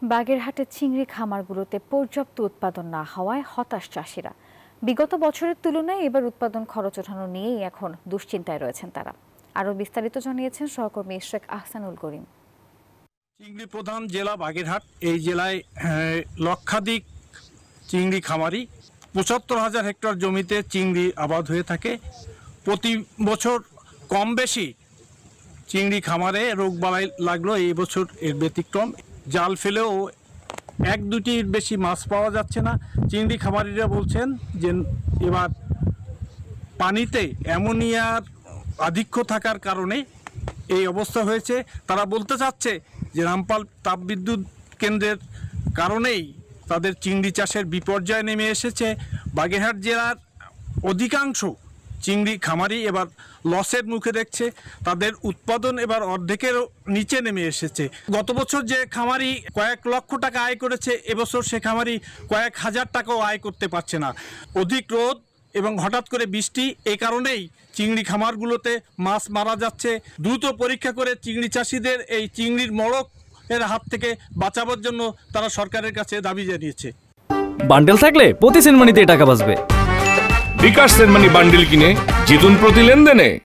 বাগেরহাটের চিংড়ি খামারগুলোতে পর্যাপ্ত উৎপাদন না হওয়ায় হতাশ চাষিরা। বিগত বছরের তুলনায় এবার উৎপাদন খরচ ওঠানো নিয়েই এখন দুশ্চিন্তায় রয়েছেন তারা। আরও বিস্তারিত জানিয়েছেন সহকর্মী শেখ আহসানুল করিম। চিংড়ি প্রধান জেলা বাগেরহাট। এই জেলায় লক্ষাধিক চিংড়ি খামারি, ৭৫,০০০ হেক্টর জমিতে চিংড়ি আবাদ হয়ে থাকে। প্রতি বছর কম বেশি চিংড়ি খামারে রোগবালাই লাগলো, এই বছর এর ব্যতিক্রম। জাল ফেলেও এক দুটির বেশি মাছ পাওয়া যাচ্ছে না। চিংড়ি খামারিরা বলছেন যে এবার পানিতে অ্যামোনিয়ার আধিক্য থাকার কারণে এই অবস্থা হয়েছে। তারা বলতে চাচ্ছে যে রামপাল তাপবিদ্যুৎ কেন্দ্রের কারণেই তাদের চিংড়ি চাষের বিপর্যয় নেমে এসেছে। বাগেরহাট জেলার অধিকাংশ চিংড়ি খামারি এবার লসের মুখে দেখছে। তাদের উৎপাদন এবার অর্ধেকেরও নিচে নেমে এসেছে। গত বছর যে খামারি কয়েক লক্ষ টাকা আয় করেছে, এবছর সে খামারি কয়েক হাজার টাকাও আয় করতে পারছে না। অধিক রোদ এবং হঠাৎ করে বৃষ্টি, এই কারণেই চিংড়ি খামারগুলোতে মাছ মারা যাচ্ছে। দ্রুত পরীক্ষা করে চিংড়ি চাষিদের এই চিংড়ির মড়ক এর হাত থেকে বাঁচাবার জন্য তারা সরকারের কাছে দাবি জানিয়েছে। বান্ডেল থাকলে প্রতি সেনমানিতে টাকা বাঁচবে। বিকাশ সেনমানি বান্ডেল কিনে জিতুন প্রতি লেনদেনে।